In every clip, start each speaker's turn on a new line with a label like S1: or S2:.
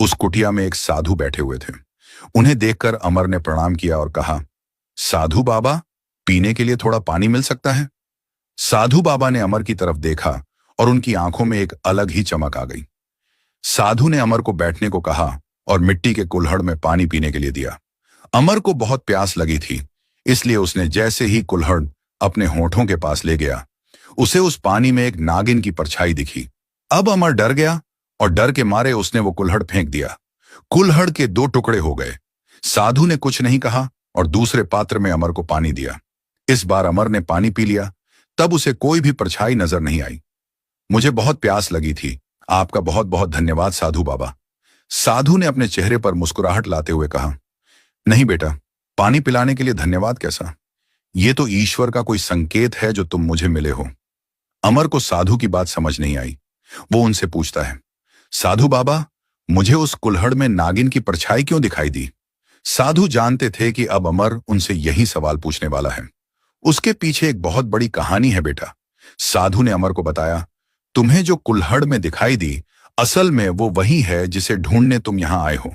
S1: उस कुटिया में एक साधु बैठे हुए थे। उन्हें देखकर अमर ने प्रणाम किया और कहा, साधु बाबा, पीने के लिए थोड़ा पानी मिल सकता है? साधु बाबा ने अमर की तरफ देखा और उनकी आंखों में एक अलग ही चमक आ गई। साधु ने अमर को बैठने को कहा और मिट्टी के कुल्हड़ में पानी पीने के लिए दिया। अमर को बहुत प्यास लगी थी, इसलिए उसने जैसे ही कुल्हड़ अपने होठों के पास ले गया, उसे उस पानी में एक नागिन की परछाई दिखी। अब अमर डर गया और डर के मारे उसने वो कुल्हड़ फेंक दिया। कुल्हड़ के दो टुकड़े हो गए। साधु ने कुछ नहीं कहा और दूसरे पात्र में अमर को पानी दिया। इस बार अमर ने पानी पी लिया। तब उसे कोई भी परछाई नजर नहीं आई। मुझे बहुत प्यास लगी थी, आपका बहुत बहुत धन्यवाद साधु बाबा। साधु ने अपने चेहरे पर मुस्कुराहट लाते हुए कहा, नहीं बेटा, पानी पिलाने के लिए धन्यवाद कैसा? ये तो ईश्वर का कोई संकेत है जो तुम मुझे मिले हो। अमर को साधु की बात समझ नहीं आई। वो उनसे पूछता है, साधु बाबा, मुझे उस कुल्हड़ में नागिन की परछाई क्यों दिखाई दी? साधु जानते थे कि अब अमर उनसे यही सवाल पूछने वाला है। उसके पीछे एक बहुत बड़ी कहानी है बेटा। साधु ने अमर को बताया, तुम्हें जो कुल्हड़ में दिखाई दी, असल में वो वही है जिसे ढूंढने तुम यहां आए हो।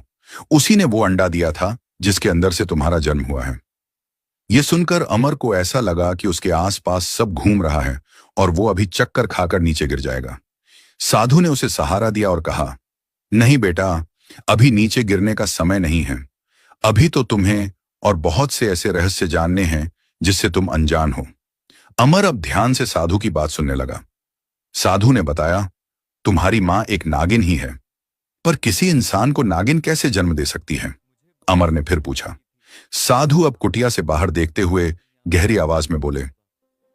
S1: उसी ने वो अंडा दिया था जिसके अंदर से तुम्हारा जन्म हुआ है। ये सुनकर अमर को ऐसा लगा कि उसके आसपास सब घूम रहा है और वो अभी चक्कर खाकर नीचे गिर जाएगा। साधु ने उसे सहारा दिया और कहा, नहीं बेटा, अभी नीचे गिरने का समय नहीं है। अभी तो तुम्हें और बहुत से ऐसे रहस्य जानने हैं जिससे तुम अनजान हो। अमर अब ध्यान से साधु की बात सुनने लगा। साधु ने बताया, तुम्हारी मां एक नागिन ही है, पर किसी इंसान को नागिन कैसे जन्म दे सकती है? अमर ने फिर पूछा। साधु अब कुटिया से बाहर देखते हुए गहरी आवाज में बोले,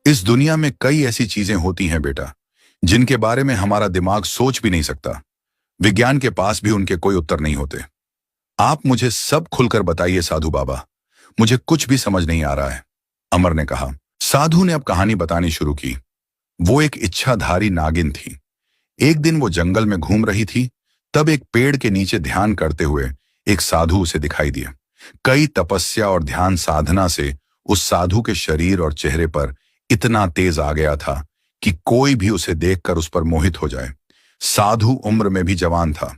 S1: इस दुनिया में कई ऐसी चीजें होती हैं बेटा, जिनके बारे में हमारा दिमाग सोच भी नहीं सकता। विज्ञान के पास भी उनके कोई उत्तर नहीं होते। आप मुझे सब खुलकर बताइए साधु बाबा, मुझे कुछ भी समझ नहीं आ रहा है, अमर ने कहा। साधु ने अब कहानी बतानी शुरू की। वो एक इच्छाधारी नागिन थी। एक दिन वो जंगल में घूम रही थी, तब एक पेड़ के नीचे ध्यान करते हुए एक साधु उसे दिखाई दिया। कई तपस्या और ध्यान साधना से उस साधु के शरीर और चेहरे पर इतना तेज आ गया था कि कोई भी उसे देखकर उस पर मोहित हो जाए। साधु उम्र में भी जवान था।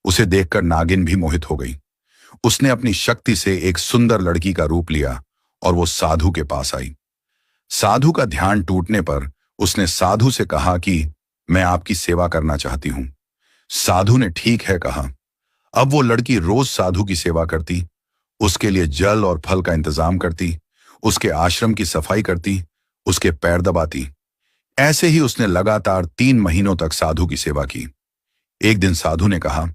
S1: उसे देखकर नागिन भी मोहित हो गई। उसने अपनी शक्ति से एक सुंदर लड़की का रूप लिया और वो साधु के पास आई। साधु का ध्यान टूटने पर उसने साधु से कहा कि मैं आपकी सेवा करना चाहती हूं। साधु ने ठीक है कहा। अब वो लड़की रोज साधु की सेवा करती, उसके लिए जल और फल का इंतजाम करती, उसके आश्रम की सफाई करती, उसके पैर दबाती। ऐसे ही उसने लगातार 3 महीनों तक साधु की सेवा की। एक दिन साधु ने कहा,